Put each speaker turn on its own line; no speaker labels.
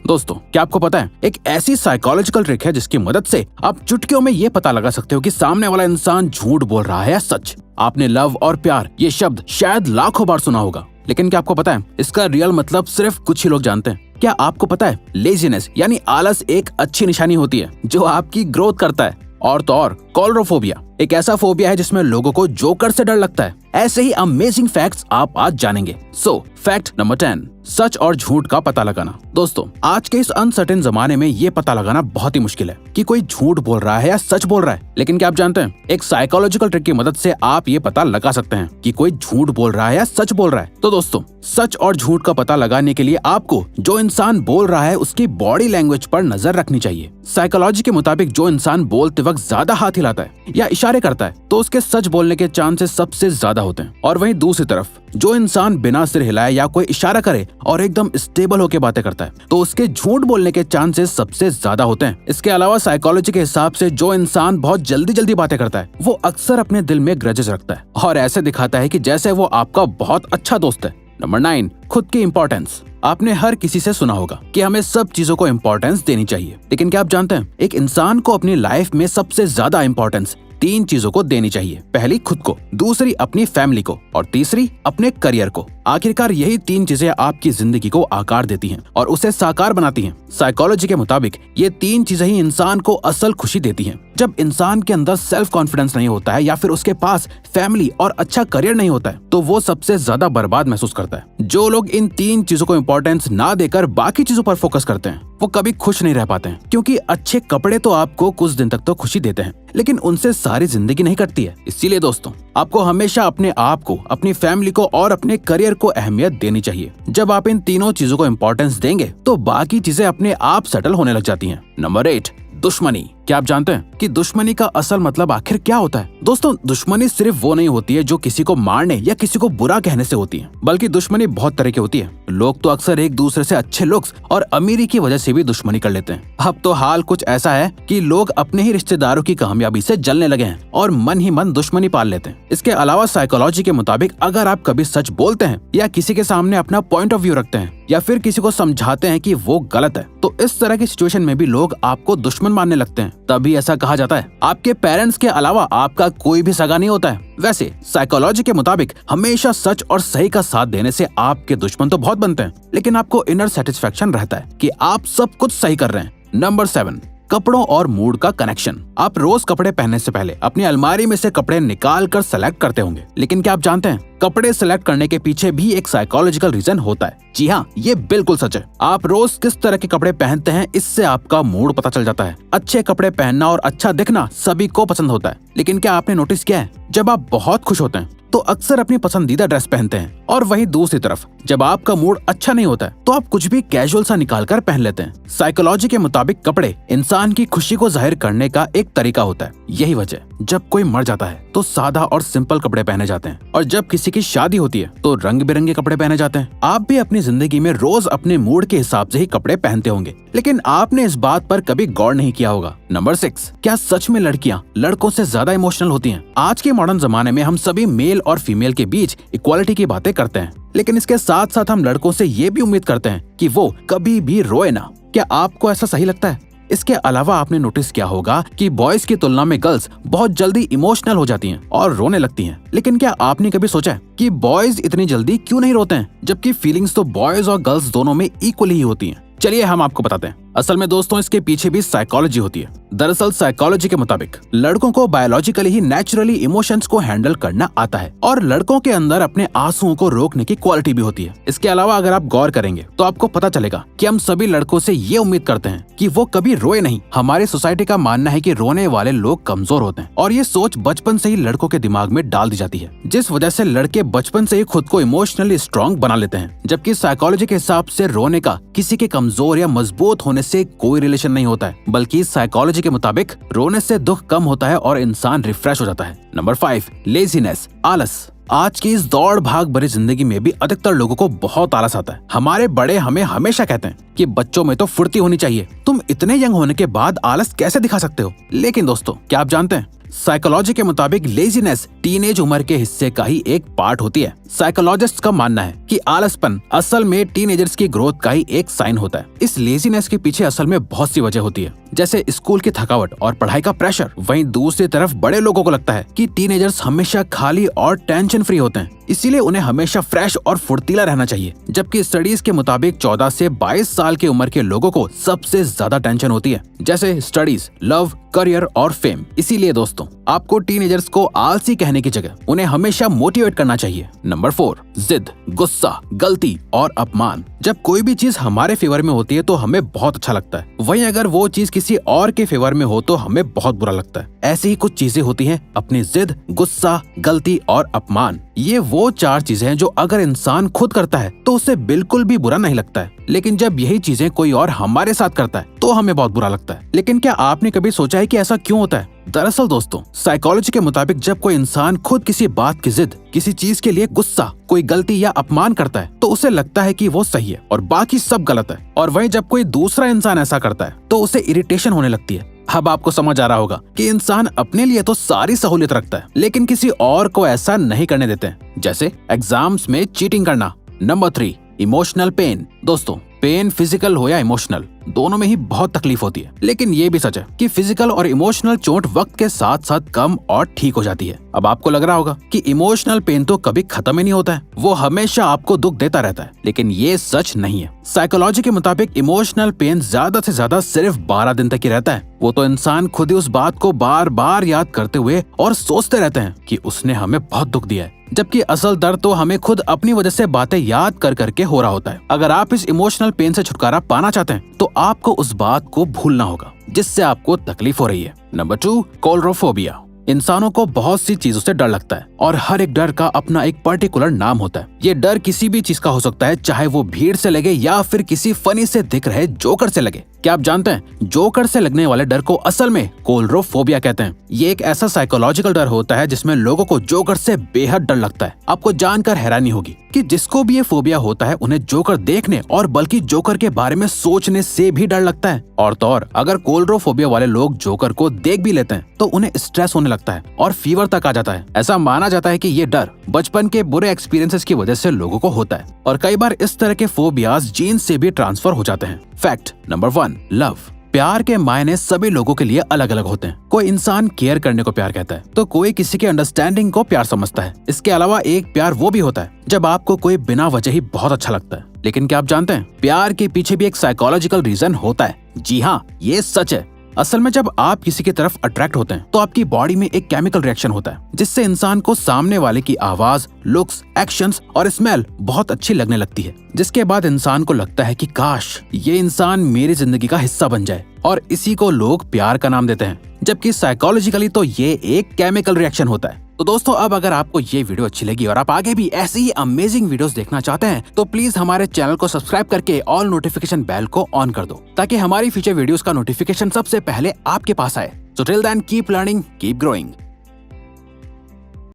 दोस्तों, क्या आपको पता है एक ऐसी साइकोलॉजिकल ट्रिक है जिसकी मदद से आप चुटकियों में ये पता लगा सकते हो कि सामने वाला इंसान झूठ बोल रहा है या सच। आपने लव और प्यार ये शब्द शायद लाखों बार सुना होगा, लेकिन क्या आपको पता है इसका रियल मतलब सिर्फ कुछ ही लोग जानते हैं। क्या आपको पता है लेजीनेस यानी आलस एक अच्छी निशानी होती है जो आपकी ग्रोथ करता है। और तो और कॉलरोफोबिया एक ऐसा फोबिया है जिसमें लोगों को जोकर से डर लगता है। ऐसे ही अमेजिंग फैक्ट्स आप आज जानेंगे। सो फैक्ट नंबर 10, सच और झूठ का पता लगाना। दोस्तों, आज के इस अनसर्टेन जमाने में ये पता लगाना बहुत ही मुश्किल है कि कोई झूठ बोल रहा है या सच बोल रहा है। लेकिन क्या आप जानते हैं एक साइकोलॉजिकल ट्रिक की मदद से आप ये पता लगा सकते हैं कि कोई झूठ बोल रहा है या सच बोल रहा है। तो दोस्तों, सच और झूठ का पता लगाने के लिए आपको जो इंसान बोल रहा है उसकी बॉडी लैंग्वेज पर नजर रखनी चाहिए। साइकोलॉजी के मुताबिक जो इंसान बोलते वक्त ज्यादा हाथ हिलाता है या इशारे करता है तो उसके सच बोलने के चांसेस सबसे ज्यादा होते हैं। और वहीं दूसरी तरफ जो इंसान बिना सिर हिलाए या कोई इशारा करे और एकदम स्टेबल होकर बातें करता है तो उसके झूठ बोलने के चांसेस सबसे ज्यादा होते हैं। इसके अलावा साइकोलॉजी के हिसाब से जो इंसान बहुत जल्दी जल्दी बातें करता है वो अक्सर अपने दिल में ग्रजेस रखता है और ऐसे दिखाता है कि जैसे वो आपका बहुत अच्छा दोस्त है। नंबर 9, खुद की इम्पोर्टेंस। आपने हर किसी से सुना होगा कि हमें सब चीजों को इम्पोर्टेंस देनी चाहिए, लेकिन क्या आप जानते हैं एक इंसान को अपनी लाइफ में सबसे ज्यादा इम्पोर्टेंस 3 चीजों को देनी चाहिए। पहली खुद को, दूसरी अपनी फैमिली को और तीसरी अपने करियर को। आखिरकार यही 3 चीजें आपकी जिंदगी को आकार देती हैं और उसे साकार बनाती हैं। साइकोलॉजी के मुताबिक ये 3 चीजें ही इंसान को असल खुशी देती हैं। जब इंसान के अंदर सेल्फ कॉन्फिडेंस नहीं होता है या फिर उसके पास फैमिली और अच्छा करियर नहीं होता है तो वो सबसे ज्यादा बर्बाद महसूस करता है। जो लोग इन 3 चीजों को इम्पोर्टेंस ना देकर बाकी चीजों पर फोकस करते हैं वो कभी खुश नहीं रह पाते हैं, क्योंकि अच्छे कपड़े तो आपको कुछ दिन तक तो खुशी देते हैं लेकिन उनसे सारी जिंदगी नहीं कटती है। इसीलिए दोस्तों, आपको हमेशा अपने आप को, अपनी फैमिली को और अपने करियर को अहमियत देनी चाहिए। जब आप इन तीनों चीजों को इम्पोर्टेंस देंगे तो बाकी चीजें अपने आप सेटल होने लग जाती हैं। नंबर 8, दुश्मनी। क्या आप जानते हैं कि दुश्मनी का असल मतलब आखिर क्या होता है? दोस्तों, दुश्मनी सिर्फ वो नहीं होती है जो किसी को मारने या किसी को बुरा कहने से होती है, बल्कि दुश्मनी बहुत तरह की होती है। लोग तो अक्सर एक दूसरे से अच्छे लुक्स और अमीरी की वजह से भी दुश्मनी कर लेते हैं। अब तो हाल कुछ ऐसा है कि लोग अपने ही रिश्तेदारों की कामयाबी से जलने लगे हैं और मन ही मन दुश्मनी पाल लेते हैं। इसके अलावा साइकोलॉजी के मुताबिक अगर आप कभी सच बोलते हैं या किसी के सामने अपना पॉइंट ऑफ व्यू रखते हैं या फिर किसी को समझाते हैं कि वो गलत है तो इस तरह की सिचुएशन में भी लोग आपको दुश्मन मानने लगते हैं। तभी ऐसा कहा जाता है आपके पेरेंट्स के अलावा आपका कोई भी सगा नहीं होता है। वैसे साइकोलॉजी के मुताबिक हमेशा सच और सही का साथ देने से आपके दुश्मन तो बहुत बनते हैं, लेकिन आपको इनर सेटिस्फेक्शन रहता है कि आप सब कुछ सही कर रहे हैं। नंबर 7, कपड़ों और मूड का कनेक्शन। आप रोज कपड़े पहनने से पहले अपनी अलमारी में से कपड़े निकाल कर सेलेक्ट करते होंगे, लेकिन क्या आप जानते हैं कपड़े सेलेक्ट करने के पीछे भी एक साइकोलॉजिकल रीजन होता है। जी हाँ, ये बिल्कुल सच है। आप रोज किस तरह के कपड़े पहनते हैं इससे आपका मूड पता चल जाता है। अच्छे कपड़े पहनना और अच्छा दिखना सभी को पसंद होता है, लेकिन क्या आपने नोटिस किया है जब आप बहुत खुश होते हैं तो अक्सर अपनी पसंदीदा ड्रेस पहनते हैं, और वहीं दूसरी तरफ जब आपका मूड अच्छा नहीं होता है तो आप कुछ भी कैजुअल सा निकाल कर पहन लेते हैं। साइकोलॉजी के मुताबिक कपड़े इंसान की खुशी को जाहिर करने का एक तरीका होता है। यही वजह जब कोई मर जाता है तो सादा और सिंपल कपड़े पहने जाते हैं, और जब किसी की शादी होती है तो रंग बिरंगे कपड़े पहने जाते हैं। आप भी अपनी जिंदगी में रोज अपने मूड के हिसाब से ही कपड़े पहनते होंगे, लेकिन आपने इस बात पर कभी गौर नहीं किया होगा। नंबर 6, क्या सच में लड़कियां लड़कों से ज्यादा इमोशनल होती हैं? आज के मॉडर्न जमाने में हम सभी मेल और फीमेल के बीच इक्वालिटी की बातें करते हैं, लेकिन इसके साथ साथ हम लड़कों से ये भी उम्मीद करते हैं कि वो कभी भी रोए ना। क्या आपको ऐसा सही लगता है? इसके अलावा आपने नोटिस किया होगा कि बॉयज की तुलना में गर्ल्स बहुत जल्दी इमोशनल हो जाती हैं और रोने लगती हैं, लेकिन क्या आपने कभी सोचा है कि बॉयज इतनी जल्दी क्यों नहीं रोते हैं, जबकि फीलिंग्स तो बॉयज और गर्ल्स दोनों में इक्वली ही होती हैं? चलिए हम आपको बताते हैं। असल में दोस्तों, इसके पीछे भी साइकोलॉजी होती है। दरअसल साइकोलॉजी के मुताबिक लड़कों को बायोलॉजिकली ही नेचुरली इमोशंस को हैंडल करना आता है, और लड़कों के अंदर अपने आंसुओं को रोकने की क्वालिटी भी होती है। इसके अलावा अगर आप गौर करेंगे तो आपको पता चलेगा कि हम सभी लड़कों से ये उम्मीद करते हैं कि वो कभी रोए नहीं। हमारी सोसाइटी का मानना है कि रोने वाले लोग कमजोर होते हैं, और ये सोच बचपन से ही लड़कों के दिमाग में डाल दी जाती है, जिस वजह से लड़के बचपन से ही खुद को इमोशनली स्ट्रॉन्ग बना लेते हैं। जबकि साइकोलॉजी के हिसाब से रोने का किसी के कमजोर या मजबूत होने से कोई रिलेशन नहीं होता है, बल्कि साइकोलॉजी के मुताबिक रोने से दुख कम होता है और इंसान रिफ्रेश हो जाता है। नंबर 5, लेजीनेस, आलस। आज की इस दौड़ भाग भरी जिंदगी में भी अधिकतर लोगों को बहुत आलस आता है। हमारे बड़े हमें हमेशा कहते हैं कि बच्चों में तो फुर्ती होनी चाहिए, तुम इतने यंग होने के बाद आलस कैसे दिखा सकते हो? लेकिन दोस्तों, क्या आप जानते हैं साइकोलॉजी के मुताबिक लेजीनेस टीनेज उम्र के हिस्से का ही एक पार्ट होती है। साइकोलॉजिस्ट का मानना है कि आलसपन असल में टीनेजर्स की ग्रोथ का ही एक साइन होता है। इस लेजीनेस के पीछे असल में बहुत सी वजह होती है, जैसे स्कूल की थकावट और पढ़ाई का प्रेशर। वहीं दूसरी तरफ बड़े लोगों को लगता है कि टीनेजर्स हमेशा खाली और टेंशन फ्री होते हैं, इसीलिए उन्हें हमेशा फ्रेश और फुर्तीला रहना चाहिए। जबकि स्टडीज के मुताबिक 14 से 22 साल की उम्र के लोगों को सबसे ज्यादा टेंशन होती है, जैसे स्टडीज, लव, करियर और फेम। इसीलिए दोस्तों, आपको टीनेजर्स को आलसी कहने की जगह उन्हें हमेशा मोटिवेट करना चाहिए। नंबर 4, जिद, गुस्सा, गलती और अपमान। जब कोई भी चीज हमारे फेवर में होती है तो हमें बहुत अच्छा लगता है, वहीं अगर वो चीज किसी और के फेवर में हो तो हमें बहुत बुरा लगता है। ऐसी ही कुछ चीजें होती हैं अपनी जिद, गुस्सा, गलती और अपमान। ये वो 4 चीजें हैं जो अगर इंसान खुद करता है तो उसे बिल्कुल भी बुरा नहीं लगता है, लेकिन जब यही चीजें कोई और हमारे साथ करता है तो हमें बहुत बुरा लगता है। लेकिन क्या आपने कभी सोचा है कि ऐसा क्यों होता है? दरअसल दोस्तों, साइकोलॉजी के मुताबिक जब कोई इंसान खुद किसी बात की जिद, किसी चीज के लिए गुस्सा, कोई गलती या अपमान करता है तो उसे लगता है कि वो सही है और बाकी सब गलत है। और वहीं जब कोई दूसरा इंसान ऐसा करता है तो उसे इरिटेशन होने लगती है। अब आपको समझ आ रहा होगा कि इंसान अपने लिए तो सारी सहूलियत रखता है, लेकिन किसी और को ऐसा नहीं करने देते हैं, जैसे एग्जाम्स में चीटिंग करना। Number 3, emotional pain. दोस्तों, पेन फिजिकल हो या इमोशनल, दोनों में ही बहुत तकलीफ होती है, लेकिन ये भी सच है कि फिजिकल और इमोशनल चोट वक्त के साथ साथ कम और ठीक हो जाती है। अब आपको लग रहा होगा कि इमोशनल पेन तो कभी खत्म ही नहीं होता है, वो हमेशा आपको दुख देता रहता है, लेकिन ये सच नहीं है। साइकोलॉजी के मुताबिक इमोशनल पेन ज्यादा से ज्यादा सिर्फ 12 दिन तक ही रहता है। वो तो इंसान खुद ही उस बात को बार बार याद करते हुए और सोचते रहते हैं कि उसने हमें बहुत दुख दिया है, जबकि असल दर्द तो हमें खुद अपनी वजह से बातें याद कर करके हो रहा होता है। अगर आप इस इमोशनल पेन से छुटकारा पाना चाहते हैं तो आपको उस बात को भूलना होगा जिससे आपको तकलीफ हो रही है। नंबर 2, कोलरोफोबिया। इंसानों को बहुत सी चीजों से डर लगता है और हर एक डर का अपना एक पर्टिकुलर नाम होता है। ये डर किसी भी चीज का हो सकता है, चाहे वो भीड़ से लगे या फिर किसी फनी से दिख रहे जोकर से लगे। क्या आप जानते हैं, जोकर से लगने वाले डर को असल में कोलरोफोबिया कहते हैं। ये एक ऐसा साइकोलॉजिकल डर होता है जिसमें लोगों को जोकर से बेहद डर लगता है। आपको जानकर हैरानी होगी कि जिसको भी ये फोबिया होता है उन्हें जोकर देखने और बल्कि जोकर के बारे में सोचने से भी डर लगता है। और तो और अगर कोलरोफोबिया वाले लोग जोकर को देख भी लेते हैं तो उन्हें स्ट्रेस होने लगता है और फीवर तक आ जाता है। ऐसा माना जाता है कि ये डर बचपन के बुरे एक्सपीरियंसेस की वजह से लोगों को होता है और कई बार इस तरह के फोबियाज जीन से भी ट्रांसफर हो जाते हैं। Fact number 1, love. प्यार के मायने सभी लोगों के लिए अलग अलग होते हैं। कोई इंसान केयर करने को प्यार कहता है तो कोई किसी के अंडरस्टैंडिंग को प्यार समझता है। इसके अलावा एक प्यार वो भी होता है जब आपको कोई बिना वजह ही बहुत अच्छा लगता है। लेकिन क्या आप जानते हैं, प्यार के पीछे भी एक साइकोलॉजिकल रीजन होता है। जी हाँ, ये सच है। असल में जब आप किसी की तरफ अट्रैक्ट होते हैं तो आपकी बॉडी में एक केमिकल रिएक्शन होता है जिससे इंसान को सामने वाले की आवाज, लुक्स, एक्शंस और स्मेल बहुत अच्छी लगने लगती है, जिसके बाद इंसान को लगता है कि काश ये इंसान मेरी जिंदगी का हिस्सा बन जाए, और इसी को लोग प्यार का नाम देते हैं, जबकि साइकोलॉजिकली तो ये एक केमिकल रिएक्शन होता है। तो दोस्तों, अब अगर आपको ये वीडियो अच्छी लगी और आप आगे भी ऐसी ही अमेजिंग वीडियोस देखना चाहते हैं तो प्लीज हमारे चैनल को सब्सक्राइब करके ऑल नोटिफिकेशन बेल को ऑन कर दो ताकि हमारी फ्यूचर वीडियोस का नोटिफिकेशन सबसे पहले आपके पास आए। So till then, keep learning, keep growing.